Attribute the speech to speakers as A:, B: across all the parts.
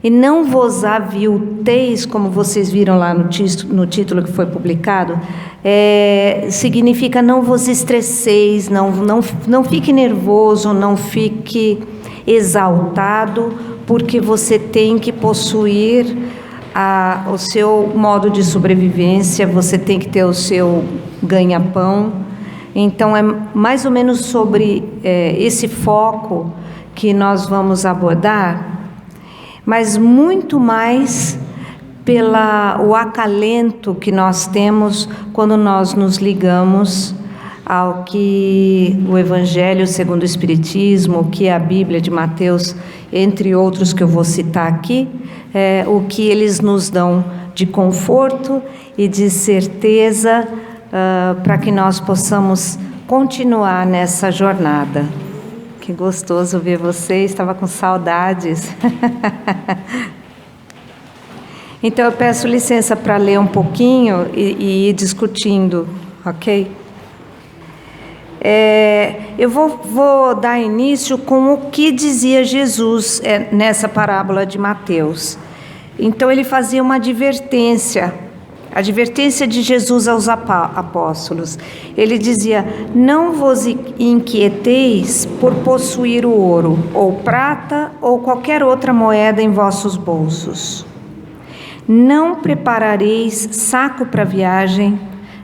A: E não vos avilteis, como vocês viram lá no título que foi publicado, significa não vos estresseis, não fique nervoso, não fique exaltado, porque você tem que possuir o seu modo de sobrevivência, você tem que ter o seu ganha-pão. Então, é mais ou menos sobre esse foco que nós vamos abordar, mas muito mais o acalento que nós temos quando nós nos ligamos ao que o Evangelho segundo o Espiritismo, que é a Bíblia de Mateus, entre outros que eu vou citar aqui, o que eles nos dão de conforto e de certeza para que nós possamos continuar nessa jornada. Que gostoso ver vocês, estava com saudades. Então eu peço licença para ler um pouquinho e ir discutindo, ok? Eu vou dar início com o que dizia Jesus nessa parábola de Mateus. Então ele fazia uma advertência de Jesus aos apóstolos. Ele dizia: não vos inquieteis por possuir o ouro, ou prata, ou qualquer outra moeda em vossos bolsos. Não preparareis saco para viagem,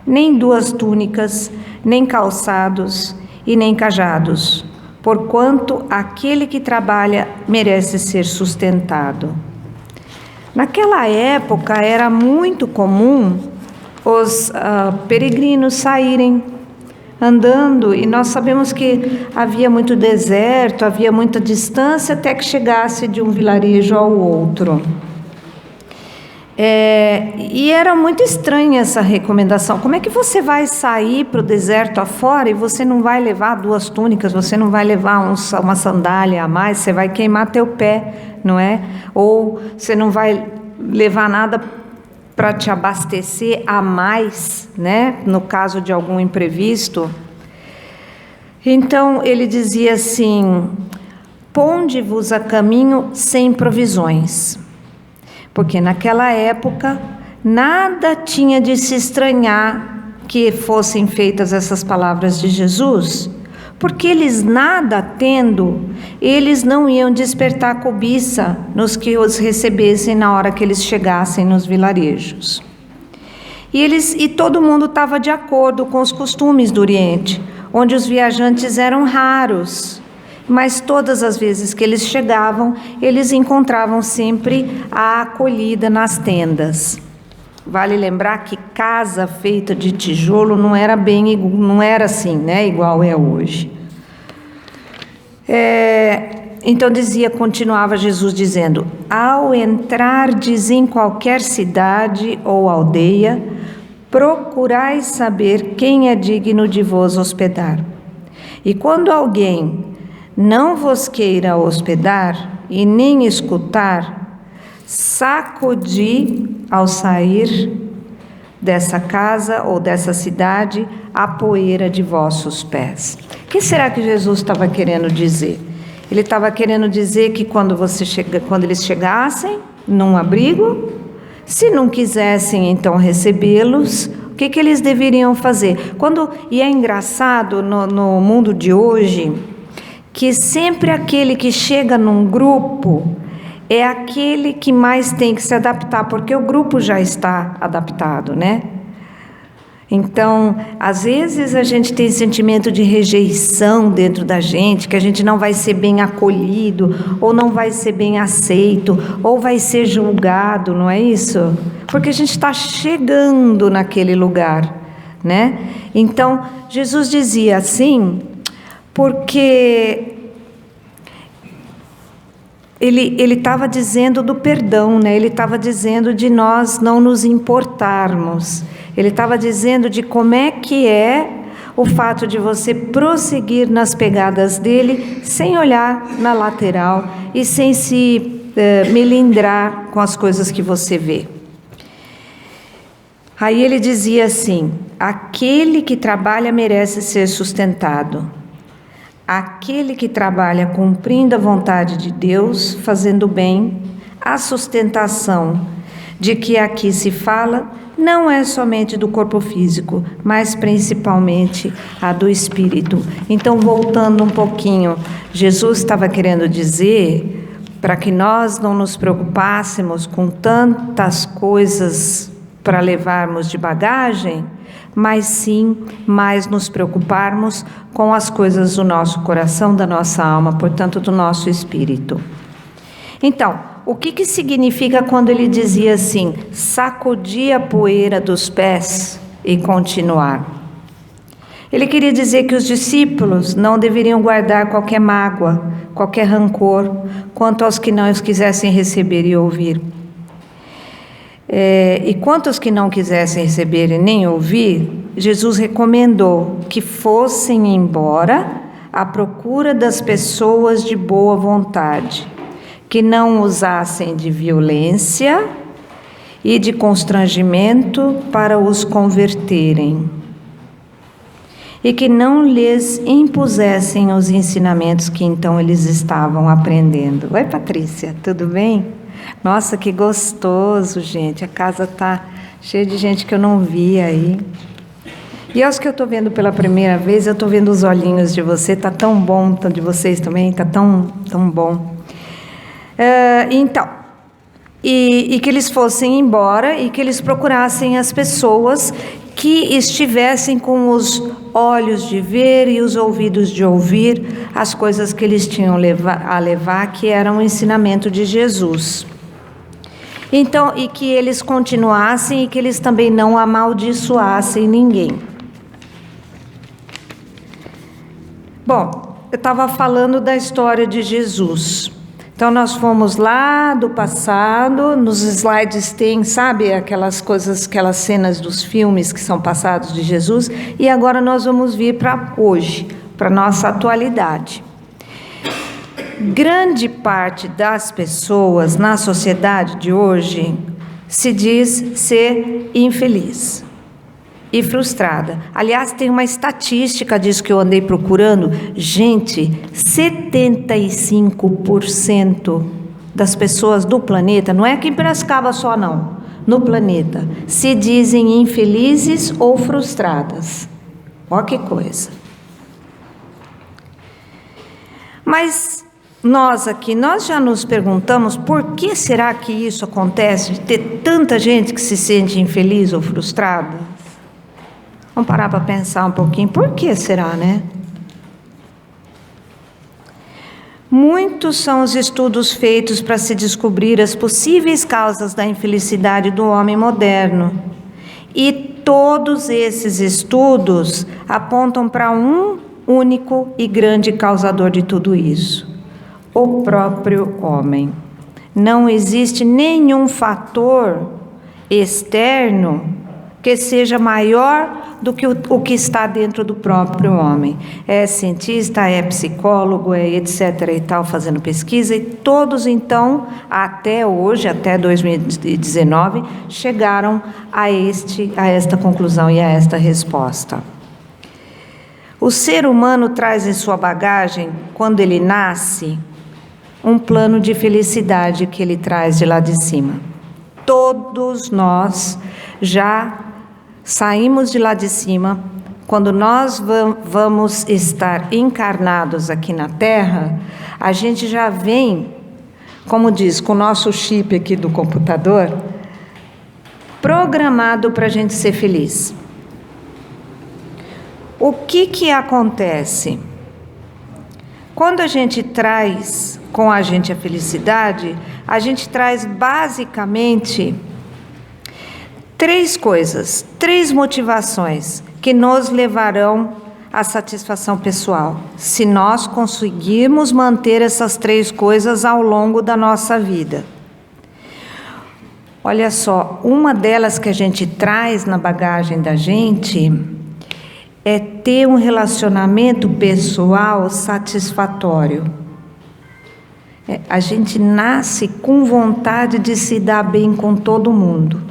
A: nem 2 túnicas, nem calçados e nem cajados, porquanto aquele que trabalha merece ser sustentado. Naquela época era muito comum os peregrinos saírem andando, e nós sabemos que havia muito deserto, havia muita distância até que chegasse de um vilarejo ao outro. E era muito estranha essa recomendação. Como é que você vai sair para o deserto afora e você não vai levar 2 túnicas, você não vai levar uma sandália a mais, você vai queimar teu pé, não é? Ou você não vai levar nada para te abastecer a mais, né? No caso de algum imprevisto. Então ele dizia assim: ponde-vos a caminho sem provisões. Porque naquela época nada tinha de se estranhar que fossem feitas essas palavras de Jesus, porque eles nada tendo, eles não iam despertar cobiça nos que os recebessem na hora que eles chegassem nos vilarejos. E todo mundo estava de acordo com os costumes do Oriente, onde os viajantes eram raros. Mas todas as vezes que eles chegavam, eles encontravam sempre a acolhida nas tendas. Vale lembrar que casa feita de tijolo não era assim, né, igual é hoje. Então continuava Jesus dizendo: ao entrardes em qualquer cidade ou aldeia, procurai saber quem é digno de vos hospedar. E quando alguém não vos queira hospedar e nem escutar, sacudi ao sair dessa casa ou dessa cidade a poeira de vossos pés. O que será que Jesus estava querendo dizer? Ele estava querendo dizer que quando eles chegassem num abrigo, se não quisessem então recebê-los, o que eles deveriam fazer? E é engraçado no mundo de hoje, que sempre aquele que chega num grupo é aquele que mais tem que se adaptar, porque o grupo já está adaptado, né? Então, às vezes a gente tem sentimento de rejeição dentro da gente, que a gente não vai ser bem acolhido, ou não vai ser bem aceito, ou vai ser julgado, não é isso? Porque a gente está chegando naquele lugar, né? Então, Jesus dizia assim, porque ele estava dizendo do perdão, né? Ele estava dizendo de nós não nos importarmos. Ele estava dizendo de como é que é o fato de você prosseguir nas pegadas dele sem olhar na lateral e sem se melindrar com as coisas que você vê. Aí ele dizia assim: aquele que trabalha merece ser sustentado. Aquele que trabalha cumprindo a vontade de Deus, fazendo bem, A sustentação de que aqui se fala não é somente do corpo físico, mas principalmente a do espírito. Então, voltando um pouquinho, Jesus estava querendo dizer para que nós não nos preocupássemos com tantas coisas para levarmos de bagagem, mas sim mais nos preocuparmos com as coisas do nosso coração, da nossa alma, portanto, do nosso espírito. Então, o que significa quando ele dizia assim, sacudir a poeira dos pés e continuar? Ele queria dizer que os discípulos não deveriam guardar qualquer mágoa, qualquer rancor, quanto aos que não os quisessem receber e ouvir. E quantos que não quisessem receber e nem ouvir, Jesus recomendou que fossem embora à procura das pessoas de boa vontade, que não usassem de violência e de constrangimento para os converterem, e que não lhes impusessem os ensinamentos que então eles estavam aprendendo. Oi, Patrícia, tudo bem? Nossa, que gostoso, gente. A casa está cheia de gente que eu não vi aí. E aos que eu estou vendo pela primeira vez, eu estou vendo os olhinhos de você. Está tão bom, de vocês também, está tão bom. Então, e que eles fossem embora e que eles procurassem as pessoas que estivessem com os olhos de ver e os ouvidos de ouvir as coisas que eles tinham a levar, que eram o ensinamento de Jesus. Então, e que eles continuassem e que eles também não amaldiçoassem ninguém. Bom, eu estava falando da história de Jesus. Então, nós fomos lá do passado, nos slides tem, sabe, aquelas coisas, aquelas cenas dos filmes que são passados de Jesus, e agora nós vamos vir para hoje, para nossa atualidade. Grande parte das pessoas na sociedade de hoje se diz ser infeliz e frustrada. Aliás, tem uma estatística disso que eu andei procurando. Gente, 75% das pessoas do planeta, não é aqui em Piracicaba só não, no planeta, se dizem infelizes ou frustradas. Olha que coisa. Mas nós já nos perguntamos por que será que isso acontece, de ter tanta gente que se sente infeliz ou frustrada? Vamos parar para pensar um pouquinho, por que será, né? Muitos são os estudos feitos para se descobrir as possíveis causas da infelicidade do homem moderno. E todos esses estudos apontam para um único e grande causador de tudo isso: o próprio homem. Não existe nenhum fator externo que seja maior do que o que está dentro do próprio homem. É cientista, é psicólogo, é etc. e tal, fazendo pesquisa, e todos então, até hoje, até 2019, chegaram a esta conclusão e a esta resposta. O ser humano traz em sua bagagem, quando ele nasce, um plano de felicidade que ele traz de lá de cima. Todos nós já saímos de lá de cima, quando nós vamos estar encarnados aqui na Terra, a gente já vem, como diz, com o nosso chip aqui do computador, programado para a gente ser feliz. O que acontece? Quando a gente traz com a gente a felicidade, a gente traz basicamente três coisas, três motivações que nos levarão à satisfação pessoal, se nós conseguirmos manter essas três coisas ao longo da nossa vida. Olha só, uma delas que a gente traz na bagagem da gente é ter um relacionamento pessoal satisfatório. A gente nasce com vontade de se dar bem com todo mundo.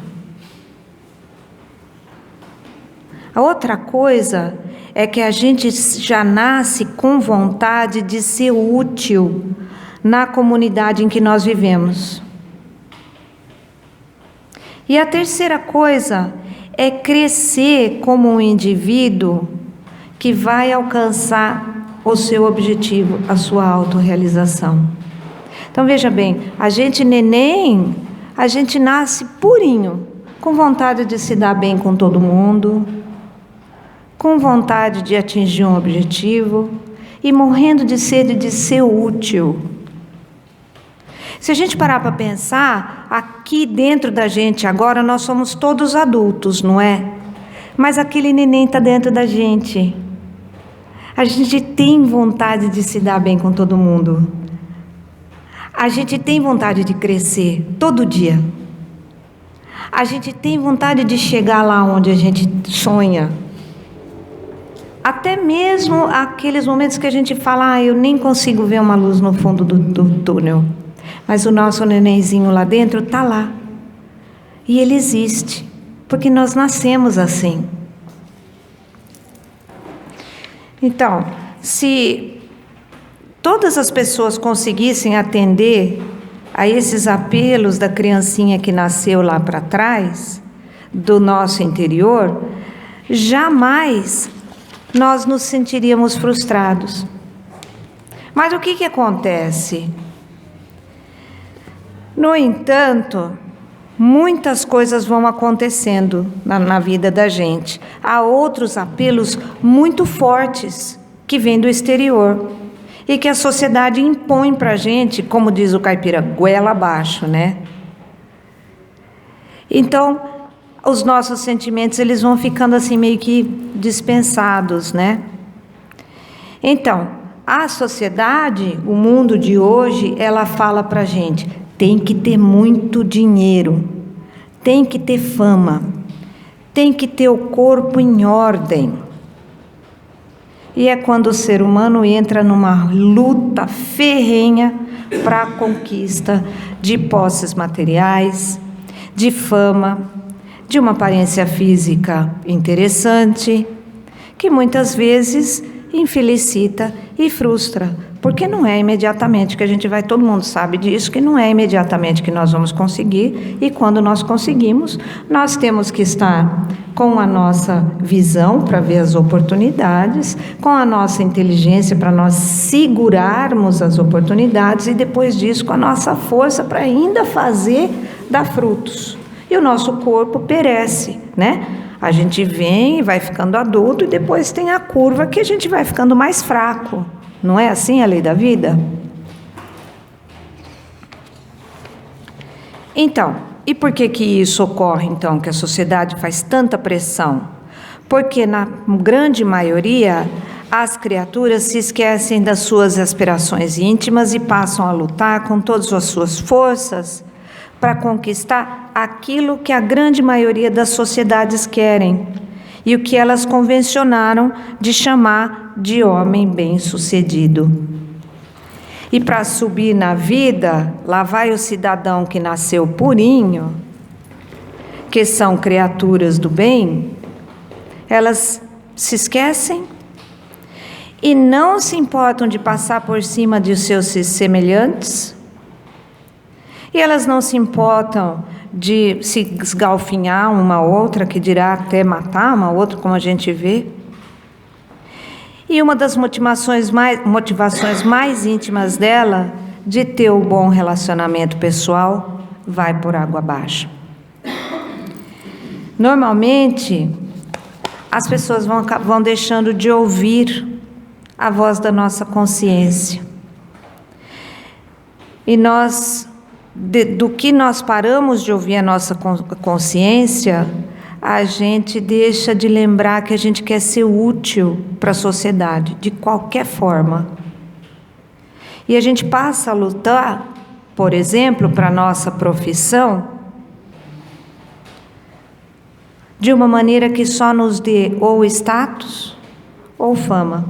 A: A outra coisa é que a gente já nasce com vontade de ser útil na comunidade em que nós vivemos. E a terceira coisa é crescer como um indivíduo que vai alcançar o seu objetivo, a sua autorrealização. Então veja bem, a gente neném, a gente nasce purinho, com vontade de se dar bem com todo mundo, com vontade de atingir um objetivo e morrendo de sede de ser útil. Se a gente parar para pensar, aqui dentro da gente agora nós somos todos adultos, não é? Mas aquele neném está dentro da gente. A gente tem vontade de se dar bem com todo mundo. A gente tem vontade de crescer todo dia. A gente tem vontade de chegar lá onde a gente sonha. Até mesmo aqueles momentos que a gente fala, eu nem consigo ver uma luz no fundo do túnel. Mas o nosso nenenzinho lá dentro está lá. E ele existe, porque nós nascemos assim. Então, se todas as pessoas conseguissem atender a esses apelos da criancinha que nasceu lá para trás, do nosso interior, jamais nós nos sentiríamos frustrados. Mas o que acontece? No entanto, muitas coisas vão acontecendo na vida da gente. Há outros apelos muito fortes que vêm do exterior e que a sociedade impõe para a gente, como diz o caipira, goela abaixo, né? Então, os nossos sentimentos, eles vão ficando assim meio que dispensados, né? Então, a sociedade, o mundo de hoje, ela fala para a gente, tem que ter muito dinheiro, tem que ter fama, tem que ter o corpo em ordem. E é quando o ser humano entra numa luta ferrenha para a conquista de posses materiais, de fama, de uma aparência física interessante, que muitas vezes infelicita e frustra, porque não é imediatamente que a gente vai, todo mundo sabe disso, que não é imediatamente que nós vamos conseguir, e quando nós conseguimos, nós temos que estar com a nossa visão para ver as oportunidades, com a nossa inteligência para nós segurarmos as oportunidades, e depois disso com a nossa força para ainda fazer dar frutos. E o nosso corpo perece, né? A gente vem e vai ficando adulto e depois tem a curva que a gente vai ficando mais fraco. Não é assim a lei da vida? Então, e por que isso ocorre, então, que a sociedade faz tanta pressão? Porque, na grande maioria, as criaturas se esquecem das suas aspirações íntimas e passam a lutar com todas as suas forças para conquistar aquilo que a grande maioria das sociedades querem e o que elas convencionaram de chamar de homem bem-sucedido. E para subir na vida, lá vai o cidadão que nasceu purinho, que são criaturas do bem, elas se esquecem e não se importam de passar por cima de seus semelhantes, e elas não se importam de se esgalfinhar uma outra, que dirá até matar uma outra, como a gente vê. E uma das motivações mais íntimas dela, de ter um bom relacionamento pessoal, vai por água abaixo. Normalmente, as pessoas vão deixando de ouvir a voz da nossa consciência. E do que nós paramos de ouvir a nossa consciência, a gente deixa de lembrar que a gente quer ser útil para a sociedade, de qualquer forma. E a gente passa a lutar, por exemplo, para a nossa profissão, de uma maneira que só nos dê ou status ou fama.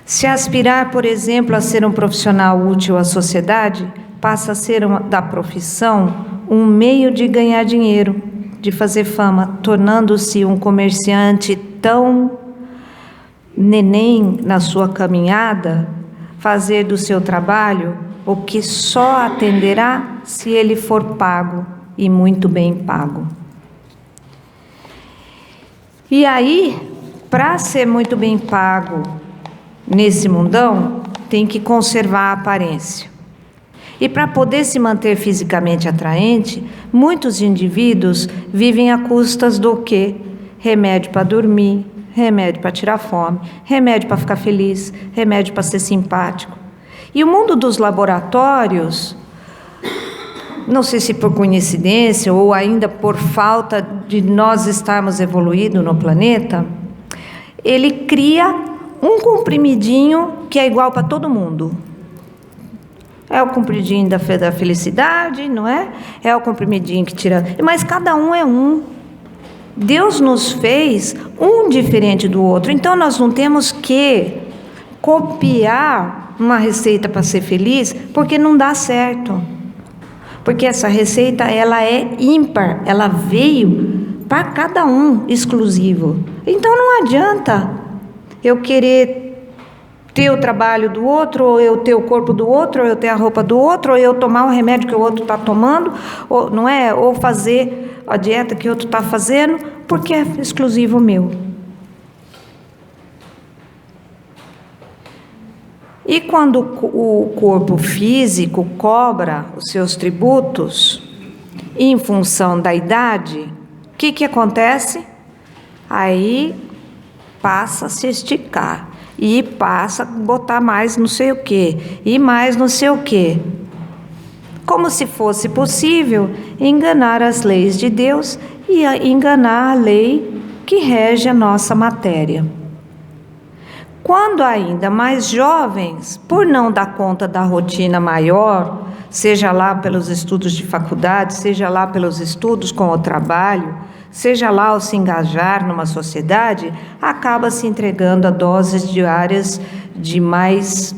A: Se aspirar, por exemplo, a ser um profissional útil à sociedade, passa a ser da profissão um meio de ganhar dinheiro, de fazer fama, tornando-se um comerciante tão neném na sua caminhada, fazer do seu trabalho o que só atenderá se ele for pago e muito bem pago. E aí, para ser muito bem pago nesse mundão, tem que conservar a aparência. E para poder se manter fisicamente atraente, muitos indivíduos vivem a custas do quê? Remédio para dormir, remédio para tirar fome, remédio para ficar feliz, remédio para ser simpático. E o mundo dos laboratórios, não sei se por coincidência ou ainda por falta de nós estarmos evoluídos no planeta, ele cria um comprimidinho que é igual para todo mundo. É o comprimidinho da felicidade, não é? É o comprimidinho que tira... Mas cada um é um. Deus nos fez um diferente do outro. Então, nós não temos que copiar uma receita para ser feliz, porque não dá certo. Porque essa receita, ela é ímpar. Ela veio para cada um, exclusivo. Então, não adianta eu querer ter o trabalho do outro, ou eu ter o corpo do outro, ou eu ter a roupa do outro, ou eu tomar o remédio que o outro está tomando, ou, não é? Ou fazer a dieta que o outro está fazendo, porque é exclusivo meu. E quando o corpo físico cobra os seus tributos, em função da idade, o que acontece? Aí passa a se esticar. E passa a botar mais não sei o quê, e mais não sei o quê. Como se fosse possível enganar as leis de Deus e enganar a lei que rege a nossa matéria. Quando ainda mais jovens, por não dar conta da rotina maior, seja lá pelos estudos de faculdade, seja lá pelos estudos com o trabalho, seja lá ao se engajar numa sociedade, acaba se entregando a doses diárias de mais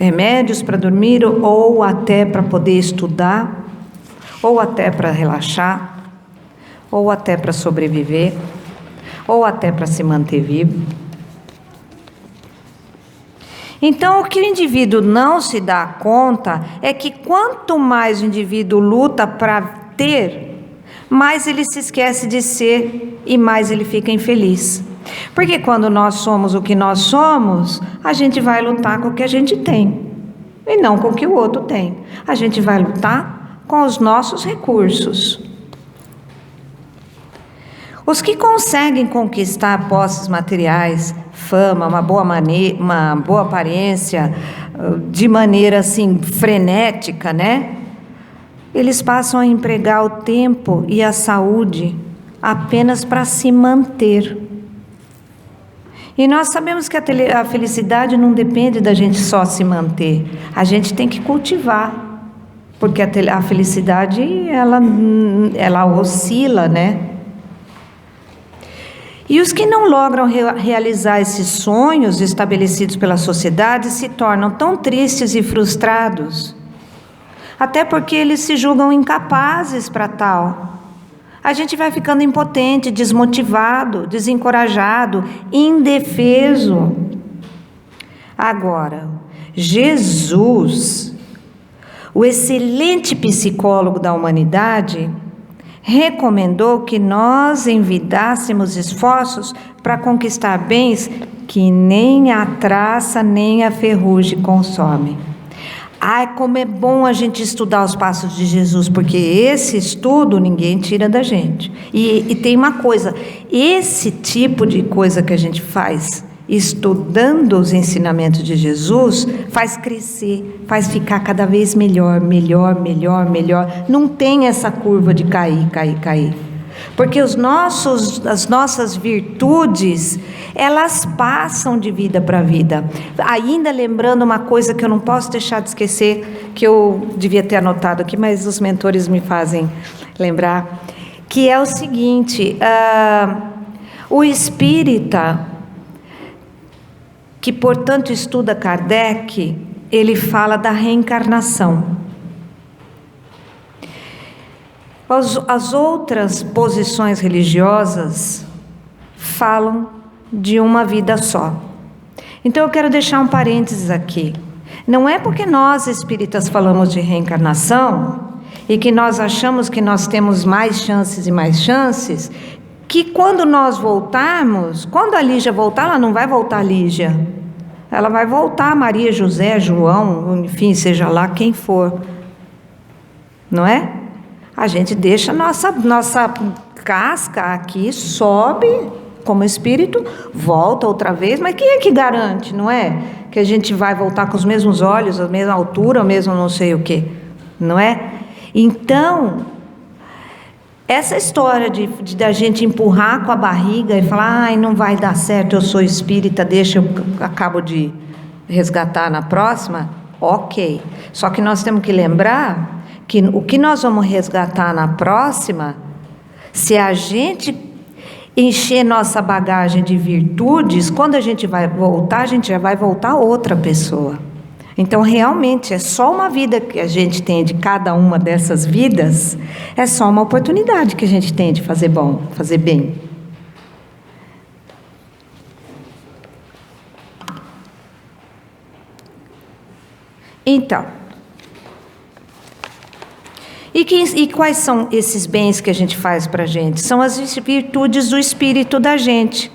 A: remédios para dormir, ou até para poder estudar, ou até para relaxar, ou até para sobreviver, ou até para se manter vivo. Então, o que o indivíduo não se dá conta é que quanto mais o indivíduo luta para ter, mais ele se esquece de ser e mais ele fica infeliz. Porque quando nós somos o que nós somos, a gente vai lutar com o que a gente tem e não com o que o outro tem. A gente vai lutar com os nossos recursos. Os que conseguem conquistar posses materiais, fama, uma boa aparência, de maneira assim frenética, né? Eles passam a empregar o tempo e a saúde apenas para se manter. E nós sabemos que a felicidade não depende da gente só se manter. A gente tem que cultivar, porque a felicidade, ela oscila, né? E os que não logram realizar esses sonhos estabelecidos pela sociedade se tornam tão tristes e frustrados, até porque eles se julgam incapazes para tal. A gente vai ficando impotente, desmotivado, desencorajado, indefeso. Agora, Jesus, o excelente psicólogo da humanidade, recomendou que nós envidássemos esforços para conquistar bens que nem a traça nem a ferrugem consomem. Ai, como é bom a gente estudar os passos de Jesus, porque esse estudo ninguém tira da gente. E tem uma coisa, esse tipo de coisa que a gente faz, estudando os ensinamentos de Jesus, faz crescer, faz ficar cada vez melhor. Não tem essa curva de cair. Porque as nossas virtudes, elas passam de vida para vida. Ainda lembrando uma coisa que eu não posso deixar de esquecer, que eu devia ter anotado aqui, mas os mentores me fazem lembrar, que é o seguinte, o espírita, que portanto estuda Kardec, ele fala da reencarnação. As outras posições religiosas falam de uma vida só. Então eu quero deixar um parênteses aqui. Não é porque nós espíritas falamos de reencarnação e que nós achamos que nós temos mais chances e mais chances, que quando nós voltarmos, quando a Lígia voltar, ela não vai voltar Lígia, ela vai voltar Maria, José, João, enfim, seja lá quem for, não é? A gente deixa nossa casca aqui, sobe como espírito, volta outra vez, mas quem é que garante, não é? Que a gente vai voltar com os mesmos olhos, a mesma altura, o mesmo não sei o quê, não é? Então, essa história da gente empurrar com a barriga e falar, ai, não vai dar certo, eu sou espírita, deixa, eu acabo de resgatar na próxima, ok. Só que nós temos que lembrar que o que nós vamos resgatar na próxima, se a gente encher nossa bagagem de virtudes, quando a gente vai voltar, a gente já vai voltar outra pessoa. Então, realmente, é só uma vida que a gente tem de cada uma dessas vidas, é só uma oportunidade que a gente tem de fazer bom, fazer bem. Então, e quais são esses bens que a gente faz para a gente? São as virtudes do espírito da gente,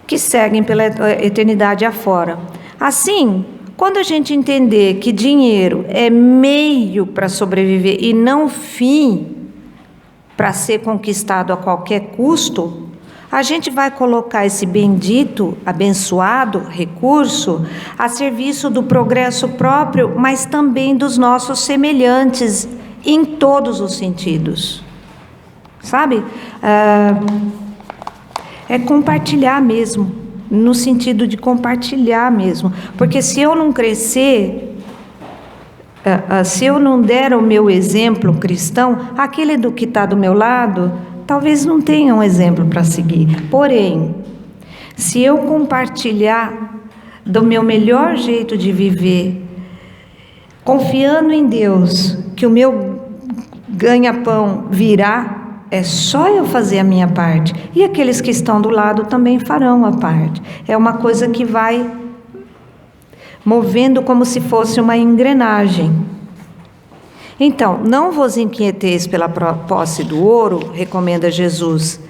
A: que seguem pela eternidade afora. Assim, quando a gente entender que dinheiro é meio para sobreviver e não fim para ser conquistado a qualquer custo, a gente vai colocar esse bendito, abençoado recurso a serviço do progresso próprio, mas também dos nossos semelhantes, em todos os sentidos, sabe? É compartilhar mesmo, no sentido de compartilhar mesmo, porque se eu não crescer, se eu não der o meu exemplo cristão, aquele do que está do meu lado, talvez não tenha um exemplo para seguir. Porém, se eu compartilhar do meu melhor jeito de viver, confiando em Deus, que o meu ganha-pão virá, é só eu fazer a minha parte. E aqueles que estão do lado também farão a parte. É uma coisa que vai movendo como se fosse uma engrenagem. Então, não vos inquieteis pela posse do ouro, recomenda Jesus.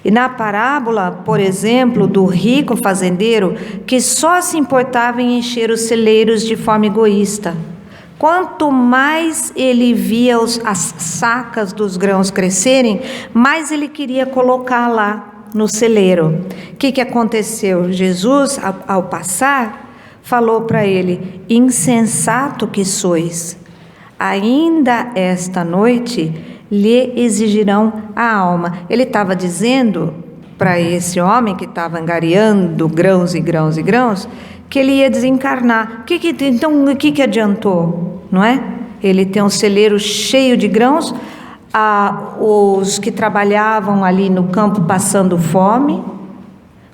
A: E na parábola, por exemplo, do rico fazendeiro, que só se importava em encher os celeiros de forma egoísta. Quanto mais ele via as sacas dos grãos crescerem, mais ele queria colocar lá no celeiro. O que aconteceu? Jesus, ao passar, falou para ele: insensato que sois, ainda esta noite lhe exigirão a alma. Ele estava dizendo para esse homem que estava angariando grãos e grãos e grãos, que ele ia desencarnar. Então, o que adiantou? Não é? Ele tem um celeiro cheio de grãos, os que trabalhavam ali no campo passando fome,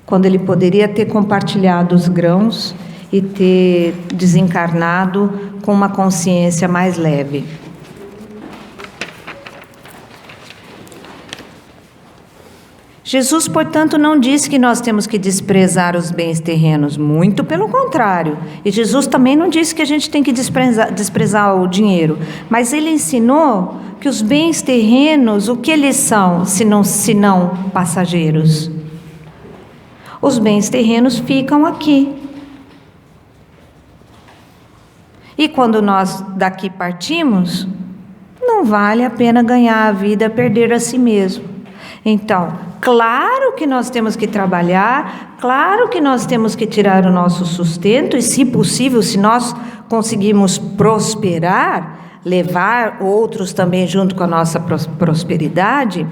A: quando ele poderia ter compartilhado os grãos e ter desencarnado com uma consciência mais leve. Jesus, portanto, não disse que nós temos que desprezar os bens terrenos, muito pelo contrário. E Jesus também não disse que a gente tem que desprezar o dinheiro, mas ele ensinou que os bens terrenos, o que eles são, se não passageiros? Os bens terrenos ficam aqui. E quando nós daqui partimos, não vale a pena ganhar a vida, perder a si mesmo. Então, claro que nós temos que trabalhar, claro que nós temos que tirar o nosso sustento e, se possível, se nós conseguirmos prosperar, levar outros também junto com a nossa prosperidade,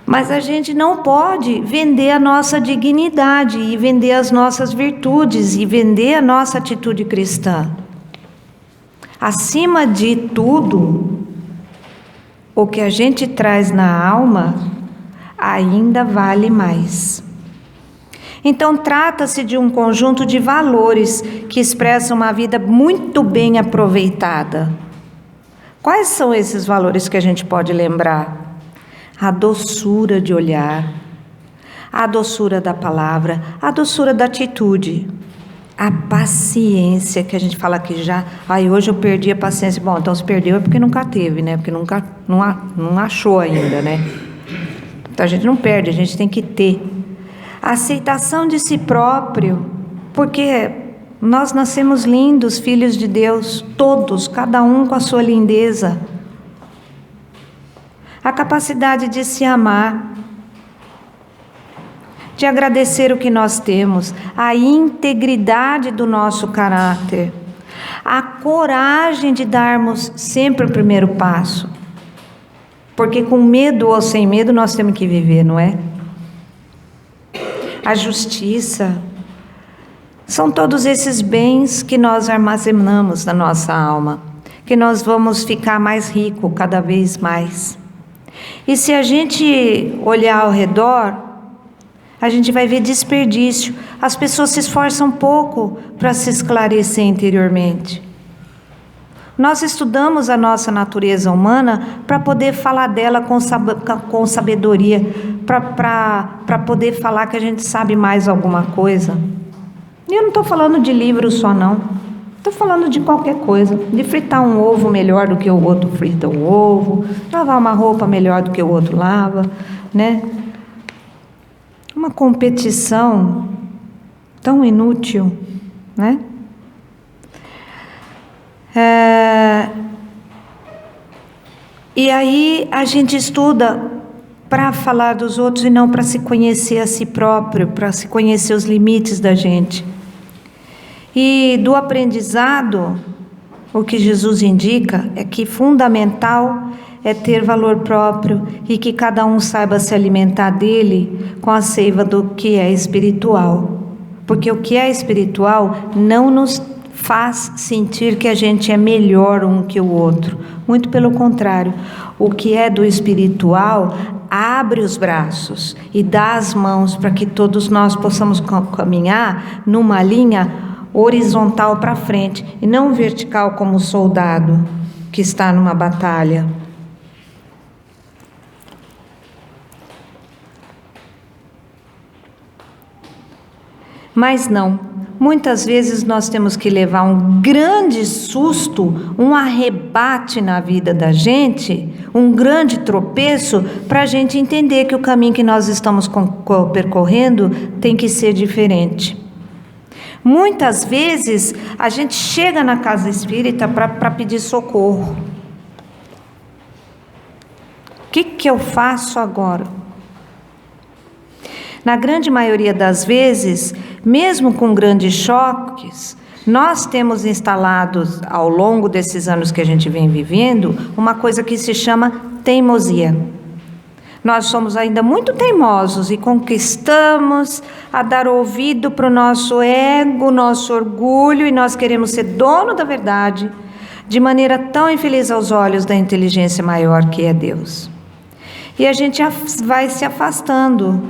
A: mas a gente não pode vender a nossa dignidade e vender as nossas virtudes e vender a nossa atitude cristã. Acima de tudo, o que a gente traz na alma ainda vale mais. Então, trata-se de um conjunto de valores que expressam uma vida muito bem aproveitada. Quais são esses valores que a gente pode lembrar? A doçura de olhar, a doçura da palavra, a doçura da atitude. A paciência, que a gente fala que já, hoje eu perdi a paciência. Bom, então se perdeu é porque nunca teve, né? Porque não achou ainda, né? Então a gente não perde, a gente tem que ter. A aceitação de si próprio, porque nós nascemos lindos, filhos de Deus, todos, cada um com a sua lindeza. A capacidade de se amar, de agradecer o que nós temos, a integridade do nosso caráter, a coragem de darmos sempre o primeiro passo, porque com medo ou sem medo nós temos que viver, não é? A justiça, são todos esses bens que nós armazenamos na nossa alma, que nós vamos ficar mais ricos cada vez mais. E se a gente olhar ao redor, a gente vai ver desperdício. As pessoas se esforçam pouco para se esclarecer interiormente. Nós estudamos a nossa natureza humana para poder falar dela com sabedoria, para poder falar que a gente sabe mais alguma coisa. E eu não estou falando de livro só, não. Estou falando de qualquer coisa. De fritar um ovo melhor do que o outro frita o ovo, lavar uma roupa melhor do que o outro lava, né? Uma competição tão inútil, né? E aí a gente estuda para falar dos outros e não para se conhecer a si próprio, para se conhecer os limites da gente. E do aprendizado, o que Jesus indica é que fundamental é ter valor próprio e que cada um saiba se alimentar dele com a seiva do que é espiritual. Porque o que é espiritual não nos faz sentir que a gente é melhor um que o outro. Muito pelo contrário, o que é do espiritual abre os braços e dá as mãos para que todos nós possamos caminhar numa linha horizontal para frente e não vertical como o soldado que está numa batalha. Mas não, muitas vezes nós temos que levar um grande susto, um arrebate na vida da gente, um grande tropeço, para a gente entender que o caminho que nós estamos percorrendo tem que ser diferente. Muitas vezes a gente chega na casa espírita para pedir socorro. O que eu faço agora? Na grande maioria das vezes, mesmo com grandes choques, nós temos instalados ao longo desses anos que a gente vem vivendo uma coisa que se chama teimosia. Nós somos ainda muito teimosos e conquistamos a dar ouvido para o nosso ego, nosso orgulho, e nós queremos ser dono da verdade, de maneira tão infeliz aos olhos da inteligência maior que é Deus. E a gente vai se afastando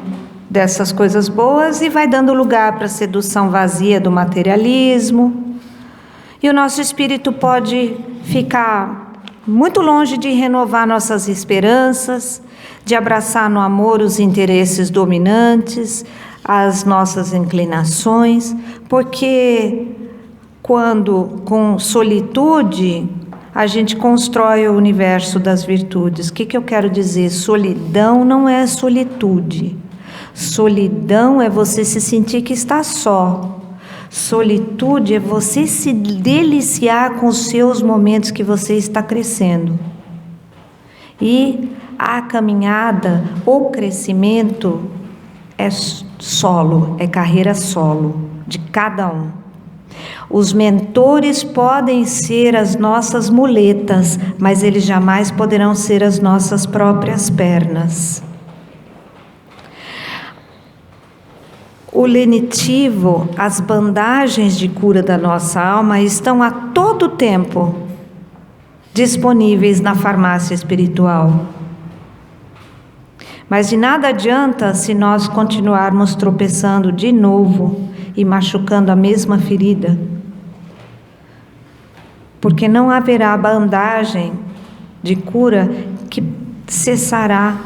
A: dessas coisas boas e vai dando lugar para a sedução vazia do materialismo. E o nosso espírito pode ficar muito longe de renovar nossas esperanças, de abraçar no amor os interesses dominantes, as nossas inclinações, porque quando com solitude a gente constrói o universo das virtudes. O que eu quero dizer? Solidão não é solitude. Solidão é você se sentir que está só. Solitude é você se deliciar com os seus momentos que você está crescendo. E a caminhada, o crescimento é solo, é carreira solo de cada um. Os mentores podem ser as nossas muletas, mas eles jamais poderão ser as nossas próprias pernas. O lenitivo, as bandagens de cura da nossa alma estão a todo tempo disponíveis na farmácia espiritual. Mas de nada adianta se nós continuarmos tropeçando de novo e machucando a mesma ferida, porque não haverá bandagem de cura que cessará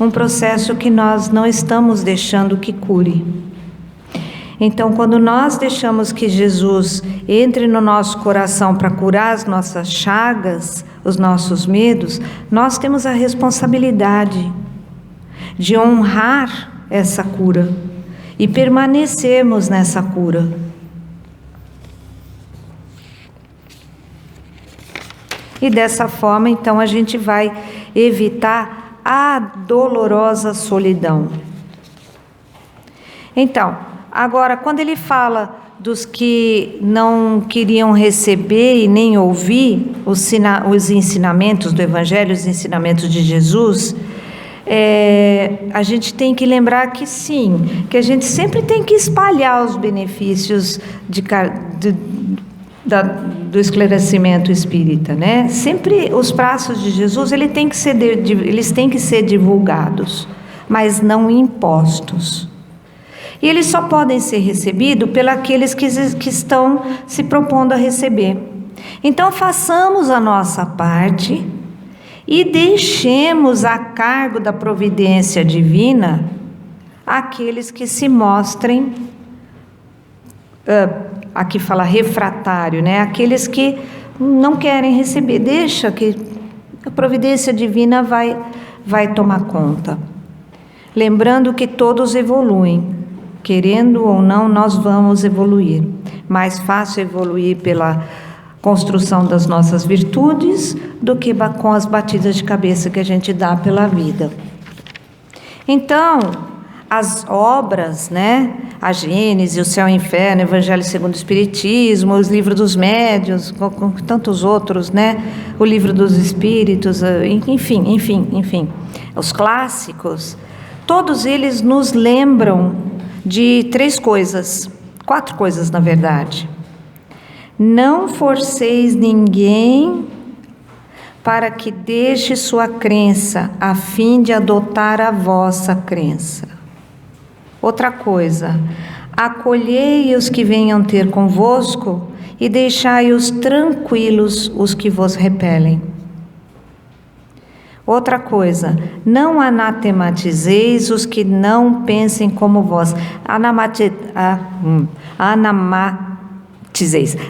A: um processo que nós não estamos deixando que cure. Então, quando nós deixamos que Jesus entre no nosso coração para curar as nossas chagas, os nossos medos, nós temos a responsabilidade de honrar essa cura e permanecermos nessa cura. E dessa forma, então, a gente vai evitar a dolorosa solidão. Então, agora, quando ele fala dos que não queriam receber e nem ouvir os ensinamentos do Evangelho, os ensinamentos de Jesus, a gente tem que lembrar que sim, que a gente sempre tem que espalhar os benefícios do esclarecimento espírita, né? Sempre os passos de Jesus, eles têm que ser divulgados, mas não impostos. E eles só podem ser recebidos pelos que estão se propondo a receber. Então, façamos a nossa parte e deixemos a cargo da providência divina aqueles que se mostrem, aqui fala refratário, né? Aqueles que não querem receber. Deixa que a providência divina vai tomar conta. Lembrando que todos evoluem. Querendo ou não, nós vamos evoluir. Mais fácil evoluir pela construção das nossas virtudes do que com as batidas de cabeça que a gente dá pela vida. Então, as obras, né? A Gênese, o Céu e o Inferno, o Evangelho segundo o Espiritismo, os livros dos médiuns, com tantos outros, né? O livro dos Espíritos, enfim, os clássicos, todos eles nos lembram de 4 coisas, na verdade. Não forceis ninguém para que deixe sua crença, a fim de adotar a vossa crença. Outra coisa, acolhei os que venham ter convosco e deixai-os tranquilos os que vos repelem. Outra coisa, não anatematizeis os que não pensem como vós.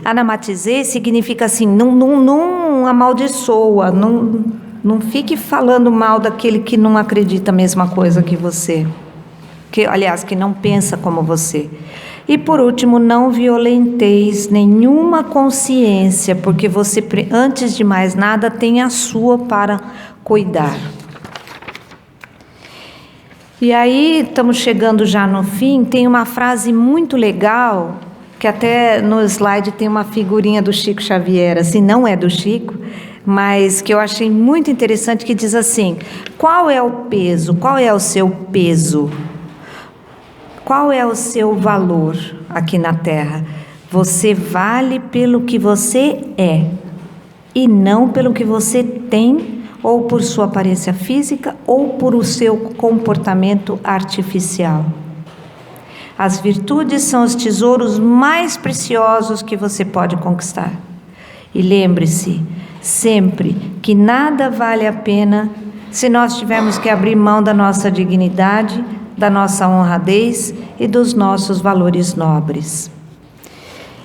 A: Anamatizeis significa assim, não amaldiçoa, não fique falando mal daquele que não acredita a mesma coisa que você. Que não pensa como você. E por último, não violenteis nenhuma consciência, porque você, antes de mais nada, tem a sua para cuidar. E aí, estamos chegando já no fim, tem uma frase muito legal, que até no slide tem uma figurinha do Chico Xavier, assim, não é do Chico, mas que eu achei muito interessante, que diz assim: qual é o peso, qual é o seu peso? Qual é o seu valor aqui na Terra? Você vale pelo que você é e não pelo que você tem, ou por sua aparência física, ou por o seu comportamento artificial. As virtudes são os tesouros mais preciosos que você pode conquistar. E lembre-se sempre que nada vale a pena se nós tivermos que abrir mão da nossa dignidade, da nossa honradez e dos nossos valores nobres.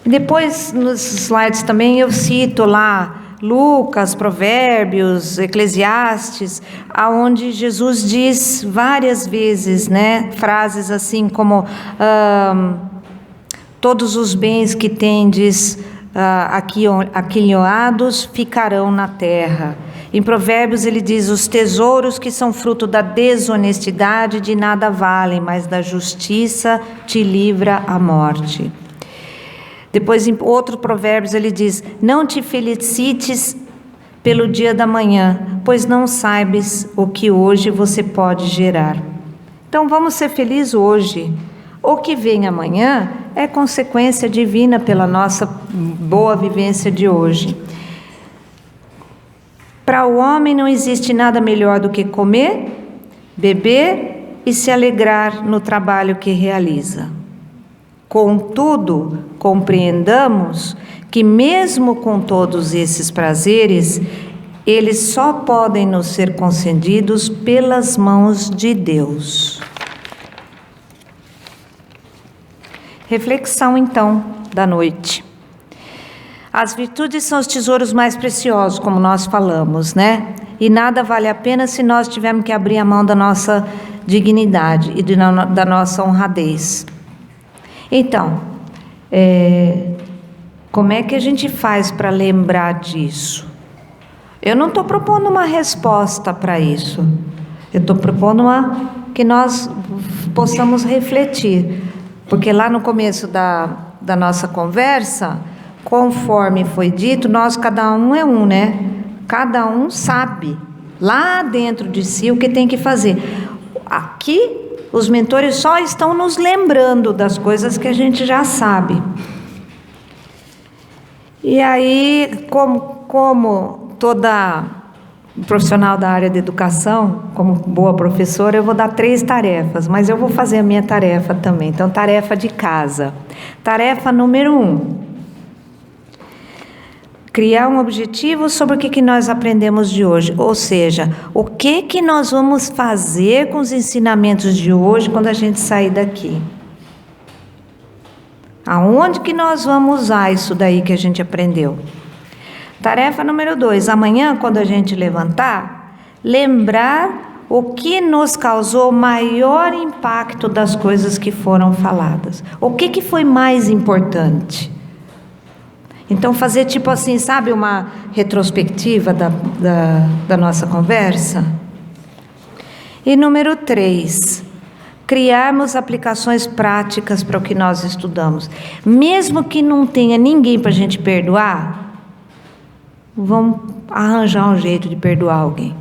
A: E depois, nos slides também, eu cito lá Lucas, Provérbios, Eclesiastes, aonde Jesus diz várias vezes, né, frases assim como todos os bens que tendes aquilhoados ficarão na terra. Em Provérbios ele diz: os tesouros que são fruto da desonestidade de nada valem, mas da justiça te livra a morte. Depois em outro Provérbios ele diz: não te felicites pelo dia da manhã, pois não sabes o que hoje você pode gerar. Então vamos ser felizes hoje. O que vem amanhã é consequência divina pela nossa boa vivência de hoje. Para o homem não existe nada melhor do que comer, beber e se alegrar no trabalho que realiza. Contudo, compreendamos que mesmo com todos esses prazeres, eles só podem nos ser concedidos pelas mãos de Deus. Reflexão, então, da noite. As virtudes são os tesouros mais preciosos, como nós falamos, né? E nada vale a pena se nós tivermos que abrir a mão da nossa dignidade e da nossa honradez. Então, como é que a gente faz para lembrar disso? Eu não estou propondo uma resposta para isso. Eu estou propondo que nós possamos refletir. Porque lá no começo da nossa conversa, conforme foi dito, nós, cada um é um, né? Cada um sabe, lá dentro de si, o que tem que fazer. Aqui, os mentores só estão nos lembrando das coisas que a gente já sabe. E aí, como toda profissional da área de educação, como boa professora, eu vou dar 3 tarefas, mas eu vou fazer a minha tarefa também. Então, tarefa de casa. Tarefa número 1. Criar um objetivo sobre o que nós aprendemos de hoje. Ou seja, o que nós vamos fazer com os ensinamentos de hoje quando a gente sair daqui. Aonde que nós vamos usar isso daí que a gente aprendeu? Tarefa número 2. Amanhã, quando a gente levantar, lembrar o que nos causou maior impacto das coisas que foram faladas. O que foi mais importante? Então, fazer tipo assim, sabe, uma retrospectiva da nossa conversa. E número 3, criarmos aplicações práticas para o que nós estudamos. Mesmo que não tenha ninguém para a gente perdoar, vamos arranjar um jeito de perdoar alguém.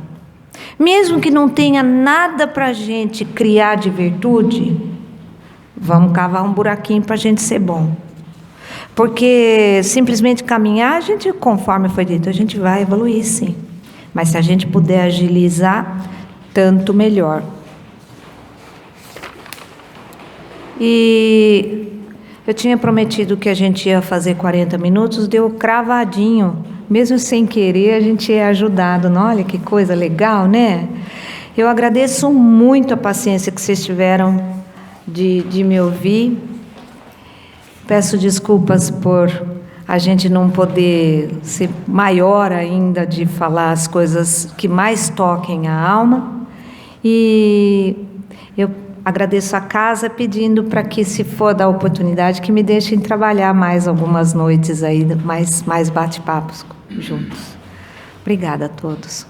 A: Mesmo que não tenha nada para a gente criar de virtude, vamos cavar um buraquinho para a gente ser bom. Porque simplesmente caminhar, a gente, conforme foi dito, a gente vai evoluir, sim. Mas se a gente puder agilizar, tanto melhor. E eu tinha prometido que a gente ia fazer 40 minutos, deu cravadinho. Mesmo sem querer, a gente é ajudado. Olha que coisa legal, né? Eu agradeço muito a paciência que vocês tiveram de me ouvir. Peço desculpas por a gente não poder ser maior ainda de falar as coisas que mais toquem a alma. E eu agradeço a casa pedindo para que, se for da oportunidade, que me deixem trabalhar mais algumas noites aí, mais bate-papos juntos. Obrigada a todos.